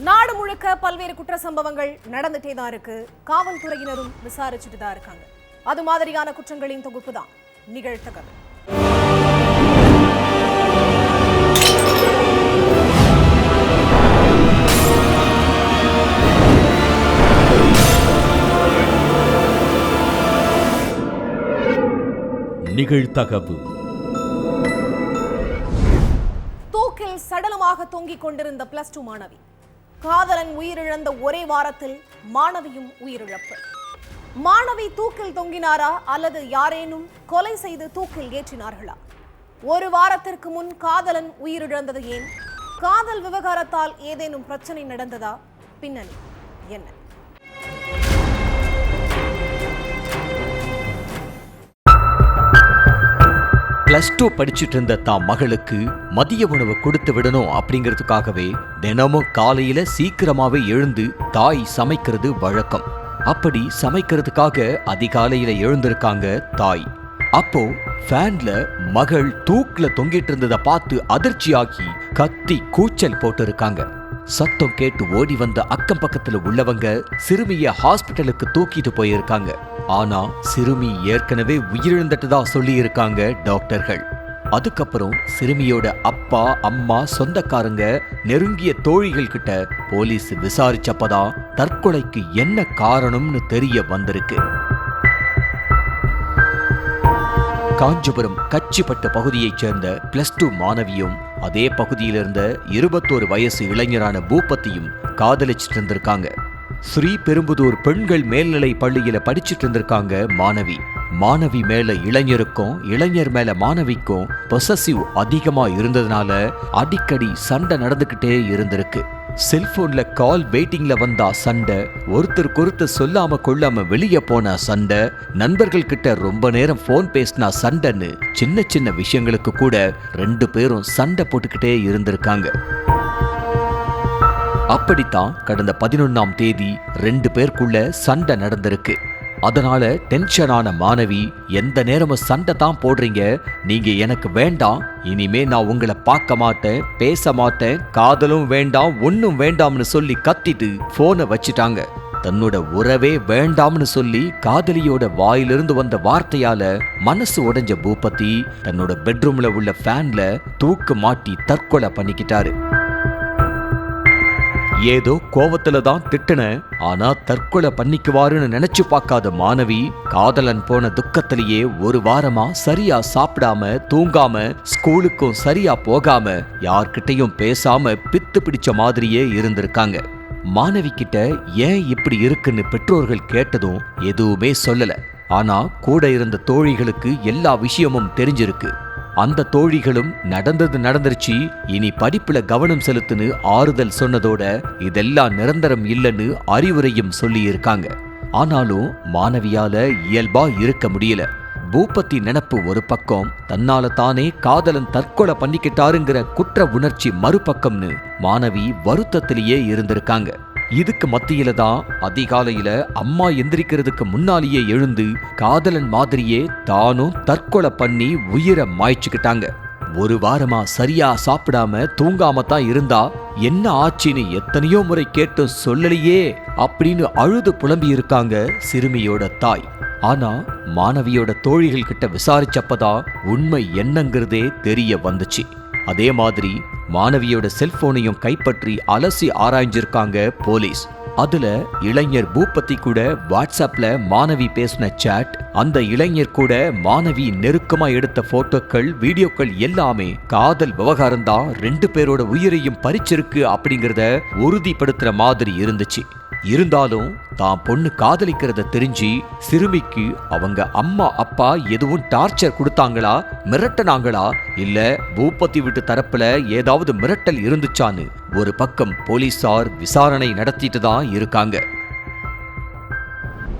நாடு முழுக்க பல்வேறு குற்ற சம்பவங்கள் நடந்துட்டே தான் இருக்கு. காவல்துறையினரும் விசாரிச்சுட்டு தான் இருக்காங்க. அது மாதிரியான குற்றங்களின் தொகுப்பு தான் நிகழ்த்தகவு. நிகழ்த்தகவு. தூக்கில் சடலமாக தொங்கிக் கொண்டிருந்த +2 மாணவி. காதலன் உயிரிழந்த ஒரே வாரத்தில் மாணவியும் உயிரிழப்பு. மாணவி தூக்கில் தொங்கினாரா அல்லது யாரேனும் கொலை செய்து தூக்கில் ஏற்றினார்களா? ஒரு வாரத்திற்கு முன் காதலன் உயிரிழந்தது ஏன்? காதல் விவகாரத்தால் ஏதேனும் பிரச்சனை நடந்ததா? பின்னணி என்ன? +2 படிச்சுட்டு இருந்த தான் மகளுக்கு மதிய உணவு கொடுத்து விடணும் அப்படிங்கிறதுக்காகவே தினமும் காலையில சீக்கிரமாவே எழுந்து தாய் சமைக்கிறது வழக்கம். அப்படி சமைக்கிறதுக்காக அதிகாலையில எழுந்திருக்காங்க தாய். அப்போ ஃபேன்ல மகள் தூக்குல தொங்கிட்டு இருந்ததை பார்த்து அதிர்ச்சியாகி கத்தி கூச்சல் போட்டு இருக்காங்க. சத்தம் கேட்டு ஓடி வந்த அக்கம் பக்கத்துல உள்ளவங்க சிறுமிய ஹாஸ்பிட்டலுக்கு தூக்கிட்டு போயிருக்காங்க. ஆனா சிறுமி ஏற்கனவே உயிரிழந்துட்டதா சொல்லி இருக்காங்க டாக்டர்கள். அதுக்கப்புறம் சிறுமியோட அப்பா, அம்மா, சொந்தக்காரங்க, நெருங்கிய தோழிகள் கிட்ட போலீஸ் விசாரிச்சப்பதான் தற்கொலைக்கு என்ன காரணம்னு தெரிய வந்திருக்கு. காஞ்சிபுரம் கச்சிப்பட்டு பகுதியைச் சேர்ந்த +2 மாணவியும் அதே பகுதியில இருந்த 21 வயசு இளைஞரான பூபதியும் காதலிச்சிட்டு இருந்திருக்காங்க. ஸ்ரீபெரும்புதூர் பெண்கள் மேல்நிலை பள்ளியில படிச்சுட்டு இருந்திருக்காங்க மாணவி. மாணவி மேல இளைஞருக்கும் இளைஞர் மேல மாணவிக்கும் பொசசிவ் அதிகமா இருந்ததுனால அடிக்கடி சண்டை நடந்துகிட்டே இருந்திருக்கு. செல்போன்ல கால் வெயிட்டிங்ல வந்தா சண்டை, ஒருத்தருக்கொருத்தர் சொல்லாம கொள்ளாம வெளியே போனா சண்டை, நண்பர்கள் கிட்ட ரொம்ப நேரம் போன் பேசினா சண்டைன்னு சின்ன சின்ன விஷயங்களுக்கு கூட 2 பேரும் சண்டை போட்டுக்கிட்டே இருந்திருக்காங்க. அப்படித்தான் கடந்த 11ஆம் தேதி 2 பேருக்குள்ள சண்டை நடந்திருக்கு. அதனால டென்ஷனான மாணவி, எந்த நேரமும் சண்டை தான் போடுறீங்க, நீங்க எனக்கு வேண்டாம், இனிமே நான் உங்களை பார்க்க மாட்டேன், பேச மாட்டேன், காதலும் வேண்டாம், ஒன்னும் வேண்டாம்னு சொல்லி கத்திட்டு போனை வச்சிட்டாங்க. தன்னோட உறவே வேண்டாம்னு சொல்லி காதலியோட வாயிலிருந்து வந்த வார்த்தையால மனசு உடைஞ்ச பூபதி தன்னோட பெட்ரூம்ல உள்ள ஃபேன்ல தூக்கு மாட்டி தற்கொலை பண்ணிக்கிட்டாரு. ஏதோ கோவத்துல தான் திட்டுன, ஆனா தற்கொலை பண்ணிக்குவாருன்னு நினைச்சு பார்க்காத மாணவி காதலன் போன துக்கத்திலேயே ஒரு வாரமா சரியா சாப்பிடாம தூங்காம ஸ்கூலுக்கும் சரியா போகாம யார்கிட்டையும் பேசாம பித்து பிடிச்ச மாதிரியே இருந்திருக்காங்க. மாணவி கிட்ட ஏன் இப்படி இருக்குன்னு பெற்றோர்கள் கேட்டதும் எதுவுமே சொல்லல. ஆனா கூட இருந்த தோழிகளுக்கு எல்லா விஷயமும் தெரிஞ்சிருக்கு. அந்த தோழிகளும் நடந்துருச்சு, இனி படிப்புல கவனம் செலுத்துன்னு ஆறுதல் சொன்னதோட இதெல்லாம் நிரந்தரம் இல்லைன்னு அறிவுரையும் சொல்லி இருக்காங்க. ஆனாலும் மாணவியால இயல்பா இருக்க முடியல. பூபதி நினப்பு ஒரு பக்கம், தன்னால தானே காதலன் தற்கொலை பண்ணிக்கிட்டாருங்கிற குற்ற உணர்ச்சி மறுபக்கம்னு மாணவி வருத்தத்திலேயே இருந்திருக்காங்க. இதுக்கு மத்தியில தான் அதிகாலையில அம்மா எந்திரிக்கிறதுக்கு முன்னாலேயே எழுந்து காதலன் மாதிரியே தானும் தற்கொலை பண்ணி உயிரை மாய்ச்சிக்கிட்டாங்க. ஒரு வாரமா சரியா சாப்பிடாம தூங்காம தான் இருந்தா, என்ன ஆச்சுன்னு எத்தனையோ முறை கேட்டும் சொல்லலையே அப்படின்னு அழுது புலம்பி இருக்காங்க சிறுமியோட தாய். ஆனா மாணவியோட தோழிகள் கிட்ட விசாரிச்சப்பதான் உண்மை என்னங்கிறதே தெரிய வந்துச்சு. அதே மாதிரி மாணவியோட செல்போனையும் கைப்பற்றி அலசி ஆராய்ஞ்சிருக்காங்க போலீஸ். அதுல இளைஞர் பூபதி கூட வாட்ஸ்அப்ல மாணவி பேசின சாட், அந்த இளைஞர் கூட மாணவி நெருக்கமா எடுத்த போட்டோக்கள், வீடியோக்கள் எல்லாமே காதல் விவகாரம் தான் 2 பேரோட உயிரையும் பறிச்சிருக்கு அப்படிங்கறத உறுதிப்படுத்துற மாதிரி இருந்துச்சு. இருந்தாலும் தான் பொண்ணு காதலிக்கிறத தெரிஞ்சு சிறுமிக்கு அவங்க அம்மா அப்பா எதுவும் டார்ச்சர் கொடுத்தாங்களா, மிரட்டனாங்களா, இல்ல பூபதி வீட்டு தரப்புல ஏதாவது மிரட்டல் இருந்துச்சான்னு ஒரு பக்கம் போலீசார் விசாரணை நடத்திட்டு தான் இருக்காங்க.